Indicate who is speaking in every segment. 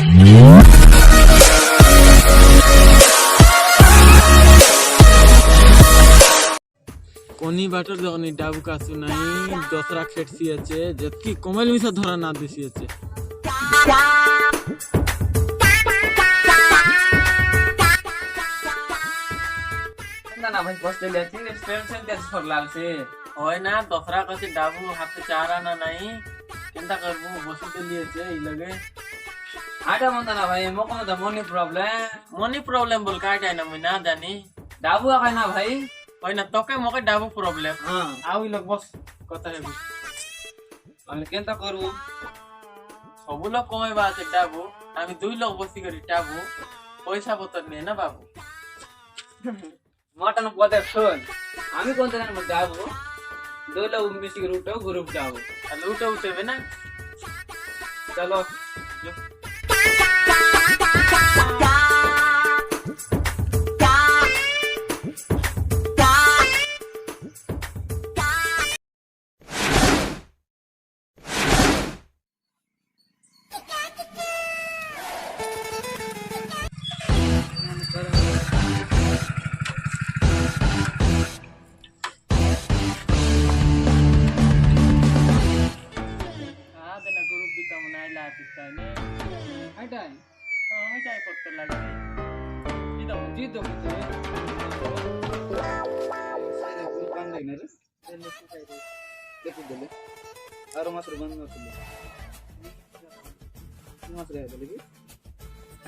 Speaker 1: कोनी बाटर जगनी डाबू कासु नहीं दूसरा खेटसी আছে जबकि कोमल मिसा धरा ना दिसी আছে
Speaker 2: ना भाई बस ले लेती है टेंशन कैसे फर लाल से
Speaker 1: होय ना दूसरा कसे डाबू हाथ चारा ना नहीं केंता करबो बस के लिए छे ई लगे
Speaker 2: आटा मन ना भाई मोको तो मनी प्रॉब्लम
Speaker 1: बोल का जाय ना मैं ना जानी
Speaker 2: डाबू आ ना भाई
Speaker 1: होय ना तोके मोके डाबू प्रॉब्लम
Speaker 2: हां
Speaker 1: आउ लोग बस कथा हेबी
Speaker 2: हम केंता करबो
Speaker 1: सब लोग कमे बात डाबू आमी दुई लोग बसी करी डाबू पैसा पतर नहीं ना बाबू
Speaker 2: मटन पदे सुन आमी कोन तना में डाबू दो लोग मिसी रूटो ग्रुप जाओ
Speaker 1: लूटे उठे ना
Speaker 2: चलो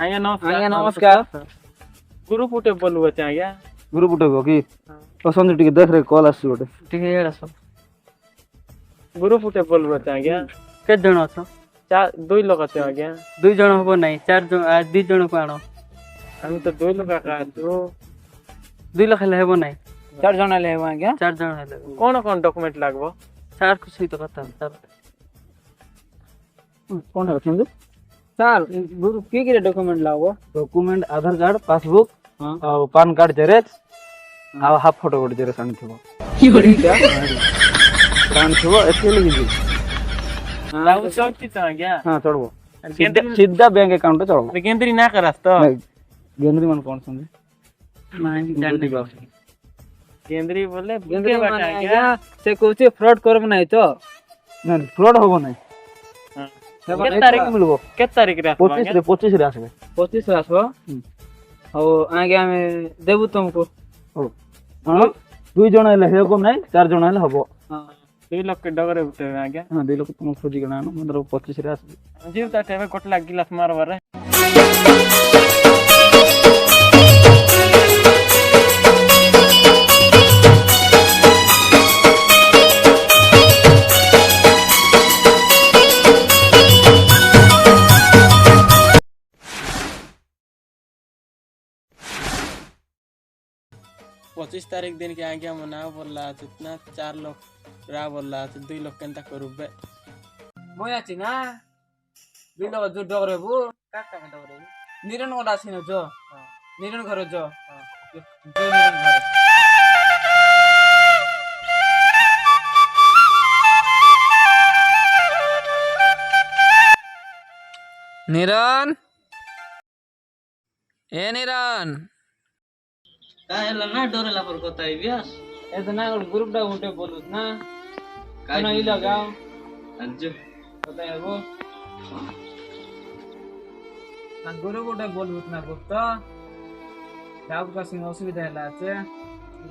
Speaker 1: आज्ञा नमस्कार गुरु पुटे बोलु अछि आज्ञा
Speaker 3: गुरु पुटे हो कि पसंद टिके देख रे कॉल आसी गोटे
Speaker 1: ठीक है एड़ा सब गुरु पुटे बोलु अछि आज्ञा
Speaker 4: के जण अछ
Speaker 1: चार दुई लोग अछि आज्ञा
Speaker 4: दुई जण होबो नाही चार जण आ दुई जण को आनो
Speaker 1: हम तो दुई लोग का जो
Speaker 4: दुई लाख ले हेबो नाही
Speaker 1: चार जण ले हेबो आज्ञा
Speaker 4: चार जण हेले
Speaker 1: कोन कोन डॉक्यूमेंट लागबो
Speaker 4: चार को सही तो कथा सर
Speaker 3: कोन है सिंधु
Speaker 4: सर गुरु के डॉक्यूमेंट लागबो
Speaker 3: डॉक्यूमेंट आधार कार्ड पासबुक और पैन कार्ड जेरेक्स आ हाफ फोटो गोटे जेरेक्स आनी थबो
Speaker 4: की होरी
Speaker 3: प्राण थबो एते लगी जी
Speaker 1: लागो सब की आज्ञा
Speaker 3: हां चढ़बो सीधा बैंक अकाउंट पे चढ़बो
Speaker 1: केंद्री ना करस तो
Speaker 3: गेंद्री मन कोन समझे
Speaker 4: नाही जानने बाप
Speaker 1: केंद्री बोले
Speaker 4: गेंद्री माने आज्ञा से कहूचे फ्रॉड करब नाही तो
Speaker 3: ना फ्रॉड होबो नहीं
Speaker 1: के तारीख
Speaker 3: मिलबो
Speaker 1: के तारीख रे
Speaker 3: 25 रे आसबे
Speaker 4: 25 आसबो हो आगे हमें देबु तुमको
Speaker 3: हो हां दुई जण हेले हेबो नहीं चार जण हेले हबो
Speaker 1: हां 2 लाख के डगरे उठे आज्ञा
Speaker 3: हां 2 लाख तुम खोजी गना मतलब 25 रे आसबे
Speaker 1: जीव ता टेबे कोट लाग गिलास मारबारे पच्चीस तारीख दिन के आज्ञा मनाव बोलला इतना 4 लोग रा बोलला 2 लोग केंता करूबे
Speaker 2: मोया चिना बिलो जो डगरेबु काका डगरेबु निरन ओला छिन जो निरन घर जो जो निरन घर निरन ए निरन
Speaker 4: काहेला ना डरेला पर कोता बियास
Speaker 2: ए ना ग्रुप डा उठे बोलुत ना काना इ लगाओ
Speaker 4: अज्जो
Speaker 2: कोता हेबो ना ग्रुप उठे बोलुत ना गुप्ता डाब का सिंह असुविधा हैला छे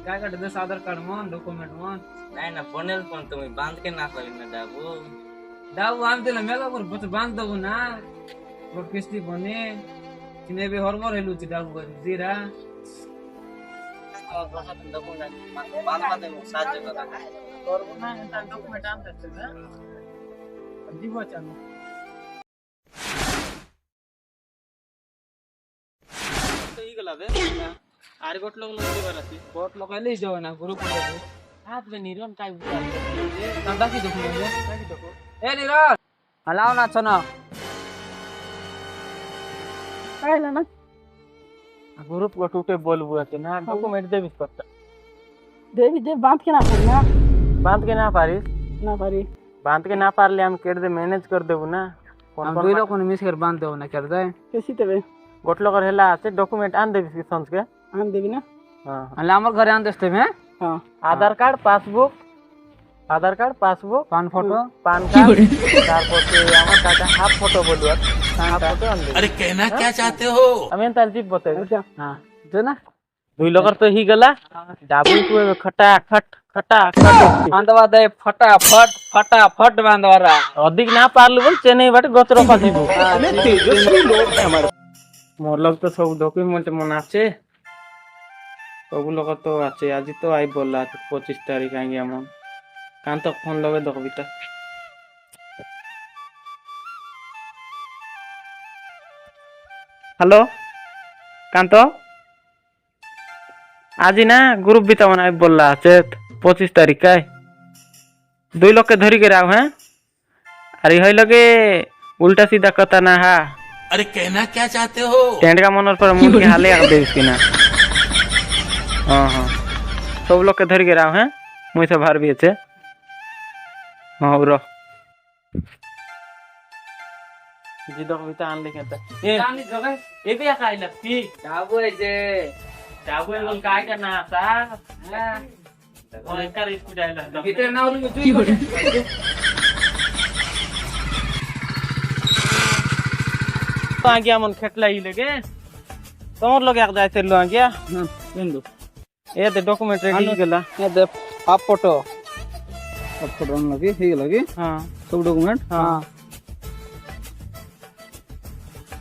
Speaker 2: काय काट दे आधार कार्ड मन डॉक्यूमेंट मन
Speaker 4: नाही ना बनेल पण तुम्ही बांध के ना करी ना डाबू
Speaker 2: डाबू आम तेला मेला पर बच बांध दबो ना वो किस्ती बने किने बे हरमर हेलु छि डाबू का जीरा
Speaker 4: बांधवा दे साहाय्य करा
Speaker 1: करबो ना एता डॉक्यूमेंट आम तते ना जीव चालू तो ई गला बे आर गोट लोग दिबार आसी
Speaker 2: कोट लगाइले जाओ ना ग्रुप में
Speaker 1: हाथ में निरन काय बुआ
Speaker 2: तंदा की देखो ए निरन हलाओ ना छना
Speaker 1: कायला ना ग्रुप को टूटे बोलबो है ना डॉक्यूमेंट देबिस पत्ता
Speaker 4: देवी दे बांध के ना पड़ना
Speaker 1: बांध के ना पारिस
Speaker 4: ना पारी
Speaker 1: बांध के ना पारले हम केड़ दे मैनेज कर देबो ना
Speaker 4: দুই লোক মিশে বাঁধতে হবে না কেন দেয়
Speaker 3: কেসি দেবে গোট লগর হেলা আছে ডকুমেন্ট আন দেবি কি সঞ্জকে আন দেবি না হ্যাঁ
Speaker 4: তাহলে আমার ঘরে আনতে আসতে হ্যাঁ
Speaker 3: হ্যাঁ আধার কার্ড পাসবুক
Speaker 4: পান ফটো
Speaker 3: পান কার্ড তারপর আমার কাছে হাফ ফটো বলুয়া হাফ ফটো আন দেবি
Speaker 1: अरे कहना क्या चाहते हो
Speaker 3: আমি তার জিপ বতে
Speaker 4: হ্যাঁ বুঝছো না
Speaker 3: দুই লগর তো হি গলা ডাবল টু খটা খট
Speaker 4: বাঁধবা দেয় ফটাফট বাঁধবারা
Speaker 3: অধিক না পারলু বল চেন্নাই বাটে গত রফা দিব মোর লগ তো সব ডকুমেন্ট মনে আছে সবু লোক তো আছে আজি তো আই বললা 25 তারিখ আগে আমন কান তো ফোন লগে দেখবিটা হ্যালো কান্ত আজি না গ্রুপ বিতা মনে আই বললা আছে 25 তারিখ কাই দুই লোককে ধরি के রাও হ্যাঁ अरे हई लगे उल्टा सीधा कथा ना हा
Speaker 1: अरे कहना क्या चाहते हो
Speaker 3: टेंट का मनोर पर मुंह के हाले आ दे इसकी ना हां हां सब लोग के धर के राव हैं मुई से बाहर भी আছে हां रो जी दो कविता आन लेके आता
Speaker 2: জানি জগাই
Speaker 3: ए भी खाइला की
Speaker 2: যাবো এই যে
Speaker 3: जाबो एगो काय का ना सा
Speaker 2: হ্যাঁ
Speaker 3: और इनका इसको जाइला
Speaker 2: ভিতরে না হলে তুই করে
Speaker 3: तो आ गया मन खेटला ही लगे तोर लोग एक जाइते लो आ गया
Speaker 4: হ্যাঁ বিন্দু
Speaker 3: ए दे डॉक्यूमेंट रेडी गेला
Speaker 4: এ দে হাফ ফটো লাগি হয়ে গেল কি
Speaker 3: हां
Speaker 4: সব ডকুমেন্ট
Speaker 3: हां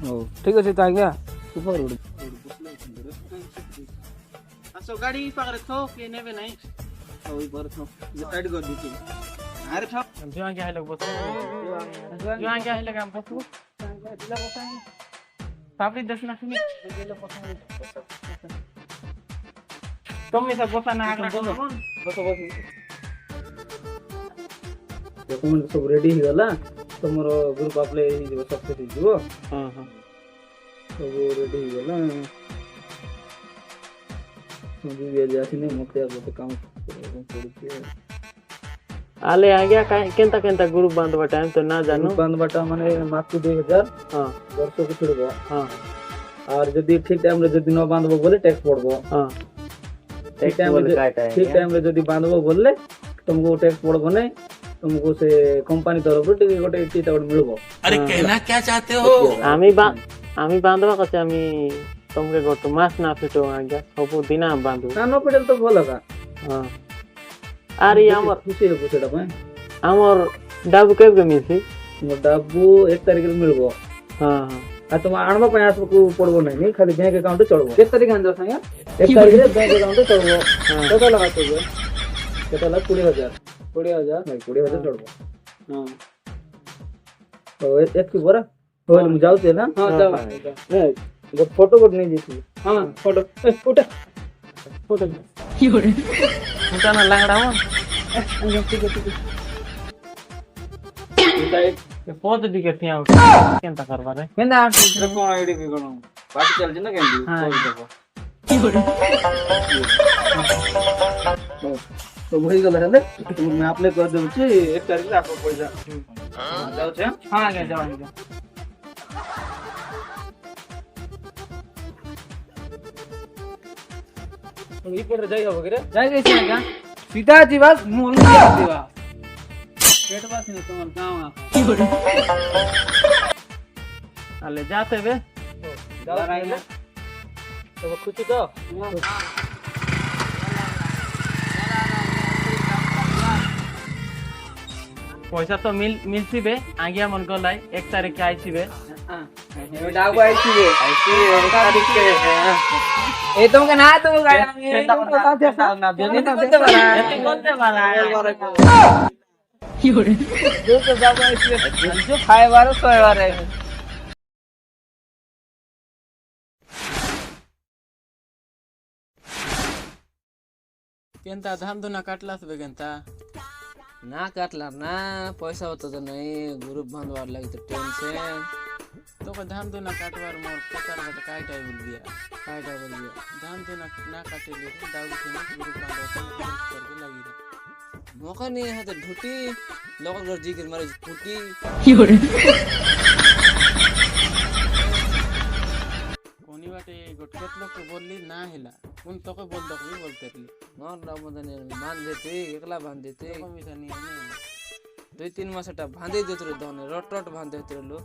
Speaker 4: ও ঠিক আছে তা আজ্ঞা সুপার উড়
Speaker 3: असो गाड़ी पकड़ थो के नेबे नहीं
Speaker 4: ওই পর তো সাইড করে দিছি আরে থাক
Speaker 3: जो आ गया है लोग बस जो आ गया है लोग हम बस पापड़ी 10 ना सुनी तुम ये सब बसा ना आकर
Speaker 4: বসো বসো ডকুমেন্ট সব রেডি হয়ে গলা তোমার গ্রুপ আপলে হই যাব সব কিছু দিব
Speaker 3: हां हां
Speaker 4: সব রেডি হয়ে গলা मुझे ये जासी नहीं मत यार बहुत काम करके
Speaker 3: आले आ गया केंता केंता ग्रुप बांधवा टाइम तो ना जानो
Speaker 4: बंद बटा माने मात्र 2000
Speaker 3: हां
Speaker 4: वर्ष के छुड़बो
Speaker 3: हां
Speaker 4: और यदि ठीक टाइम रे यदि न बांधबो बोले टैक्स पड़बो
Speaker 3: हां
Speaker 4: ठीक टाइम रे ठीक टाइम रे यदि बांधबो बोले तुमको टैक्स पड़बो नहीं तुमको से कंपनी तरफ रे गोटे टीटा मिलबो
Speaker 1: अरे कहना क्या चाहते हो
Speaker 3: आमी बांधवा कसे आमी तुमके गोट मास ना फिटो आ गया सब दिन बांधो
Speaker 4: कानो पेडल तो भलो का
Speaker 3: हां अरे हमर
Speaker 4: खुशी है पुछेटा पे
Speaker 3: हमर डाबू केब के मिलसी
Speaker 4: मो डाबू 1 तारीख रे मिलबो
Speaker 3: हां हां
Speaker 4: आ तुम आणबो प्रयास को पड़बो नहीं खाली बैंक अकाउंट चलबो 1 तारीख आन दो संगे 1 तारीख रे बैंक अकाउंट चलबो कत लगा तो कत लगा 20000 नहीं 20000 चलबो हां तो एक की बरा होल मु जाऊ छे ना हां जाओ नहीं वो फोटो कोड नहीं जीती हां फोटो उठा फोटो
Speaker 3: उनका ना लंगड़ा हो
Speaker 4: ठीक है
Speaker 3: पोत दिके थिया केंता करबा रे
Speaker 4: केंदा कोन आईडी भी कोन पार्टी चल जे ना केंदी
Speaker 3: हां
Speaker 4: तो वही गला है तो मैं अप्लाई कर देउ छी 1 तारीख रे आपको पैसा जाऊ छे
Speaker 3: हां आगे जाओ
Speaker 4: ई पर जाई हो गरे
Speaker 2: যাই গেছি না सीधा जी बस मुंह में दिवा पेट बस नहीं तुम्हार गांव
Speaker 3: अले जाते बे
Speaker 4: जाओ आइला तो खुशी तो
Speaker 3: पैसा तो मिलसी बे आगे मन गलाई 1 तारीख के आईसी बे
Speaker 2: डाबू आईसी बे आईसी 1 तारीख के ए तुमके ना तुम गाड़ी
Speaker 3: ना देने तो बोलते वाला
Speaker 2: जो तो डाबू आईसी जो खाए वाला सोए वाला है
Speaker 3: केंता धाम दुना काटलास बे केंता
Speaker 2: ना काटला ना पैसा होता तो नहीं ग्रुप बांधवार लगी तो टेंशन
Speaker 3: तो को धाम दुना काटवार मोर पकार बट काय टाइम बोल दिया धाम दुना ना काटे ले दाऊ के ना ग्रुप बांधवा करके लगी रे
Speaker 2: मौका नहीं है तो ढूटी लोग जी के मारे फूटी
Speaker 1: লোককে বললি না হেলা কোন তোকে বল দেখবি বলতে পারলি
Speaker 2: নটা মধ্যে বাঁধে তুই একলা বাঁধে তুই
Speaker 1: কমিশন নিয়ে নে
Speaker 2: 2-3 মাস এটা বাঁধে দিত রে দনে রট বাঁধে দিত রে লো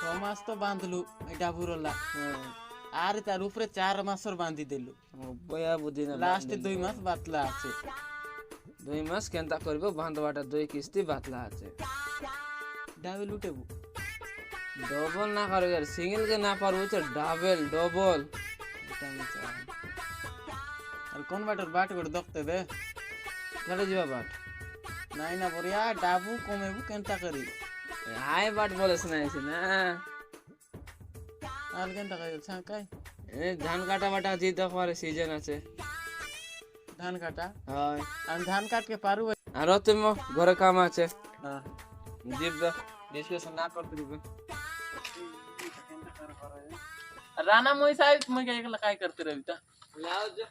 Speaker 1: 6 মাস তো বাঁধলু এটা বুরলা আর তার উপরে 4 মাসর বাঁধি দিলু
Speaker 2: বয়া বুদ্ধি না
Speaker 1: লাস্ট 2 মাস বাতলা আছে
Speaker 2: 2 মাস কেনতা করবে বাঁধবাটা 2 কিস্তি বাতলা আছে
Speaker 1: ডাবল উঠেবু
Speaker 2: ডবল না করবে আর সিঙ্গেল के না পারবো তো ডাবল ডবল
Speaker 1: এটা আমি চাই আর কোন বাটর বাট করে দেখতে দে
Speaker 2: চলে যাবা বাট
Speaker 1: নাই না বরিয়া ডাবু কমেবু কেনতা করি
Speaker 2: আয় বাট বলেছ না এসে না
Speaker 1: আর কেনতা করি ছাকাই
Speaker 2: এই ধান কাটা বাটা জি দেখবার সিজন আছে
Speaker 1: ধান কাটা
Speaker 2: হয়
Speaker 1: আমি ধান কাটকে পারু
Speaker 2: আর তুমি ঘরে কাম আছে
Speaker 1: হ্যাঁ
Speaker 2: জিব ডিসকাশন না করতে দিবে
Speaker 1: राणा मोई साहेब मग एकला काय करते रविता
Speaker 2: लाओ जा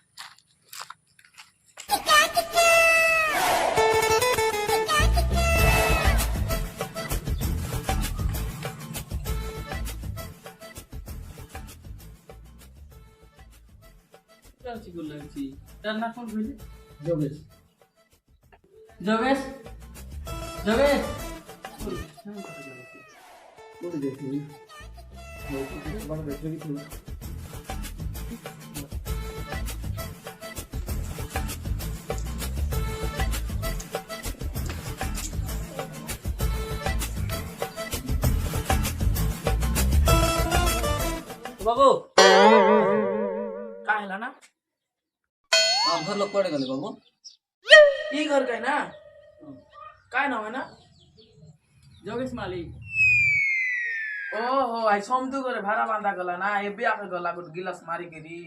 Speaker 1: चालची गुल्लाची त्यांना कोण बोलले जोगेश जोगेश जोगेश
Speaker 4: कोण देते बड़ा बैठे की थी
Speaker 2: बाबू
Speaker 4: काय हला ना
Speaker 2: घर लोग पड़े गले बाबू
Speaker 4: ई घर काय ना काय नाव आहे ना
Speaker 1: जोगेश माली
Speaker 4: ओहो आई समदू करे भाड़ा बांधा गला ना ए बिया के गला गुट गिलास मारी गेरी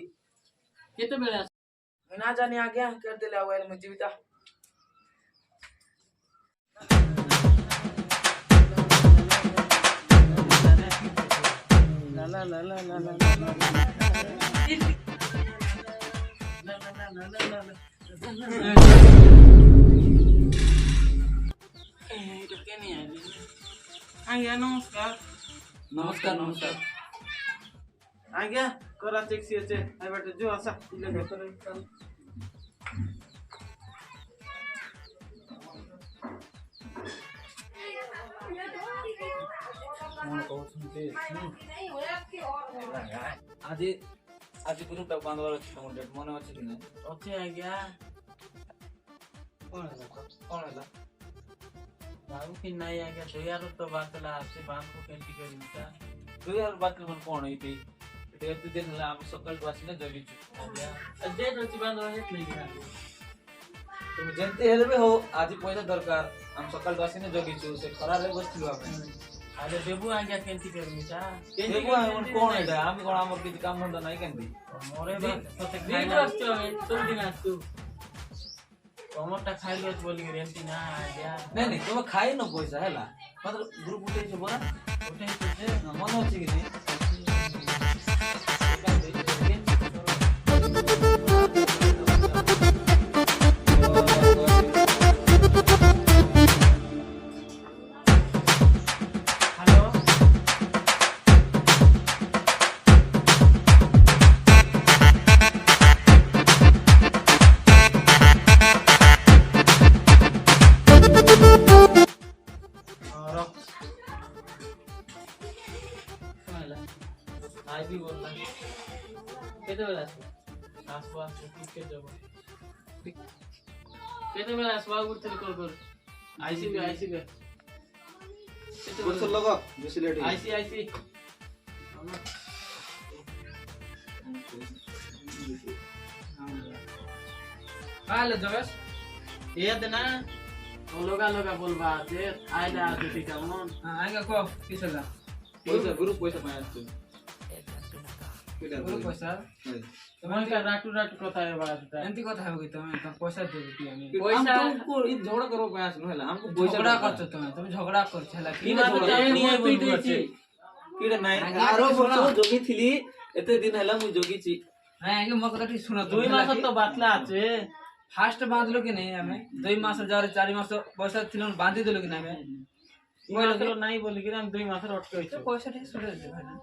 Speaker 1: केते बेला
Speaker 4: ना जाने आ गया कर दिला हुआ है मुझे बिता
Speaker 1: ला ला ला ला ला ला आज्ञा नमस्कार
Speaker 2: नमस्कार नमस्कार
Speaker 1: आज्ञा करा टैक्सी আছে আই বেটা जो আসা ইলে ভেতরে চল
Speaker 2: আজি আজি গ্রুপটা বাঁধবার আছে তোমার ডেট মনে আছে কি না
Speaker 1: ওকে আজ্ঞা
Speaker 2: কোন হলা
Speaker 1: बाबू की नहीं आज्ञा 2000 तो बातला আছে বাঁধবো কেন্টি করিতা
Speaker 2: তুই আর বাকি মন কোন হইতি এটা তুই দিন হলা আমি সকাল বাসি না জগিছু
Speaker 1: আজ্ঞা ডেট হচ্ছে বাঁধবা হেত নাই গিয়া
Speaker 2: তুমি জানতে হেলবে হো আজি পয়সা দরকার আমি সকাল বাসি না জগিছু সে খরারে বসছিল আমি
Speaker 1: আরে দেবু আজ্ঞা কেন্টি করিতা
Speaker 2: দেখো এখন কোন এটা আমি কোন আমার কিছু কাম ধন্দা নাই কেন
Speaker 1: মোরে বাত সতে খাইলা আসতো আমি তুই দিন আসতো কমরটা খাইলো বলি রেন্টি না আজ্ঞা
Speaker 2: নাই নাই তুমি খাই না পয়সা হেলা মাত্র গ্রুপ উঠেছে বড়
Speaker 1: উঠাইছে
Speaker 2: মনে হচ্ছে কি
Speaker 1: হ্যালো আইবি বললাম কেতে বেলা আসবো আসবো আসবো ঠিক যাবো কেতে বেলা আসবো উঠতে কল কর আইসিবি আইসিবি
Speaker 4: बोल लगा बेसी लेट
Speaker 1: আইসি আইসি
Speaker 2: হ্যালো জগেশ
Speaker 1: এদ না লগা লগা বলবা যে আইলা যদি কেমন
Speaker 2: আইগা কো কিসলা
Speaker 4: पैसा ग्रुप पैसा पाया तू
Speaker 2: গ্রুপ পয়সা
Speaker 1: তোমার কা রাটু রাটু কথা है बात
Speaker 2: এমতি কথা হবে কি তুমি তো পয়সা দেবে কি আমি
Speaker 1: पैसा
Speaker 4: हमको ई झगड़ा करो पाया सुन हला हमको पैसा
Speaker 2: ঝগড়া করছো তুমি ঝগড়া করছো হেলা কি
Speaker 1: কি বাত নিয়ে বলছি
Speaker 4: किडे নাই
Speaker 2: আগে
Speaker 4: আরো
Speaker 2: শোনো।
Speaker 4: বছর যোগী থিলি এতে দিন হলা মুই যোগীছি
Speaker 2: হ্যাঁ আগে মো কথা ঠিক শুনো
Speaker 1: 2 মাস তো বাতলা আছে
Speaker 2: ফার্স্ট বাঁধলো কি নেই আমি 2 মাস যারে 4 মাস পয়সা ছিল বাঁধি দিল কি না আমি
Speaker 1: মাত্র নাই বলি কি আমি 2 মাসের অটকে হইছে
Speaker 2: পয়সা ঠিক ছুটে দিতে ভাই না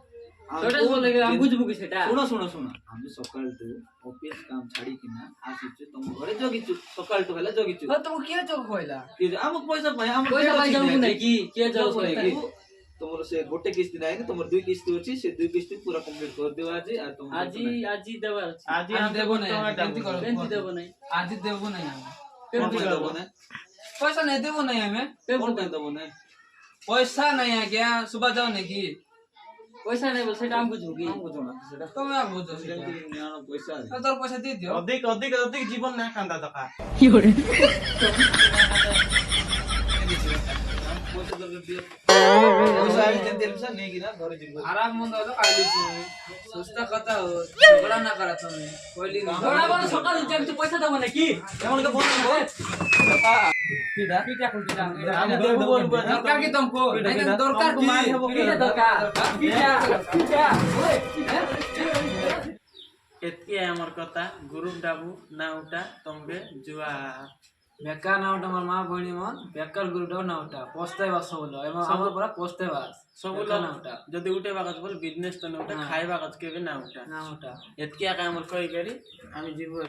Speaker 2: টোটাল বলে আমি বুঝবো কি সেটা
Speaker 4: শুনো শুনো শুনো আমি সকালটু অফিস কাম ছাড়ি কিনা আসিছু তম ঘরে জগিছু সকালটু হেলা জগিছু
Speaker 2: তো কিଏ ଚୋକ କହିଲା
Speaker 4: ଆମକୁ ପଇସା ପାଇଁ ଆମ
Speaker 2: ପଇସା ପାଇ ଯାଉ ନାଇଁ କି କିଏ ଯାଉ
Speaker 4: ତମର ସେ ଗୋଟେ କିସ୍ତି ନାହିଁ ତମର ଦୁଇ କିସ୍ତି ଅଛି ସେ ଦୁଇ କିସ୍ତି ପୁରା କମ୍ପ୍ଲିଟ କରିଦିଅ ଆଜି ଆଉ ତମ
Speaker 2: ଆଜି ଦେବାର ଅଛି
Speaker 1: ଆଜି
Speaker 2: ଆଜି
Speaker 1: ଆମେ
Speaker 2: ଦେବ ନାହିଁ କେମିତି
Speaker 1: ଟଙ୍କା
Speaker 2: କେମିତି ଦେବ ନାହିଁ
Speaker 4: ଆଜି ଦେବ ନାହିଁ ଆମେ
Speaker 2: କେମିତି
Speaker 4: କଣ ପାଇଁ
Speaker 2: ଦେବ
Speaker 4: ଦେବ ନାହିଁ
Speaker 2: ପଇସା ନାହିଁ ଦେବ ନାହିଁ ଆମେ
Speaker 4: କଣ ପାଇଁ ଦେବ ନାହିଁ
Speaker 2: ପଇସା ନାହିଁ ଆଜ୍ଞା ଶୁଭା ଯାଉନି କି ପଇସା ନାହିଁ ବୋଲେ ସେଟା ଆମେ ବୁଝୁ କି
Speaker 4: ଆମକୁ ଜଣା ସେଟା
Speaker 2: ତମେ ଆଉ ବୁଝ ସେଟା
Speaker 4: କେମିତି ଆଣ ପଇସା
Speaker 2: ତୋର ପଇସା ଦେଇ ଦିଅ
Speaker 1: ଅଧିକ ଅଧିକ ଅଧିକ ଜୀବନ ନା କାନ୍ଦା ଦକା
Speaker 4: ପଇସା ଦେବେ ଦିଅ ପଇସା ଆଣି ଯେମିତି ହେଲେ ନେଇକି ନା ଘରେ ଯିବୁ
Speaker 2: आराम मंद तो काली सुस्ता कथा हो झगड़ा ना करा तुमने बोली झगड़ा बन सकाळ जेम पैसा देबो ना की
Speaker 4: एमन के फोन को
Speaker 2: किडा किटा कुटा
Speaker 1: ଆମେ ଦେବୁ ବୋଲୁ
Speaker 2: दरकार की तुमको नहीं दरकार की
Speaker 1: मार हेबो
Speaker 2: किटा दरकार किटा किटा
Speaker 1: ଏତିକି ଆମର କଥା ଗ୍ରୁପ ଡାବୁ ନା ଉଠା ତମକେ ଜୁଆ
Speaker 2: बेकार ना उठा मार मां बहिनी मन बेकार गुरुटा ना उठा पस्ताइबा सब लो एमा हमर पूरा पस्ताइबा
Speaker 1: ସବୁ
Speaker 2: बेकार ना उठा
Speaker 1: ଯଦି ଉଠେଇବା କଥା ବୋଲେ ବିଜନେସ ତ ନା ଉଠା ଖାଇବା କଥା କେବେ ନା ଉଠା
Speaker 2: ना उठा
Speaker 1: ଏତିକି ଆକା ଆମର କହି କରି ଆମେ ଯିବୁ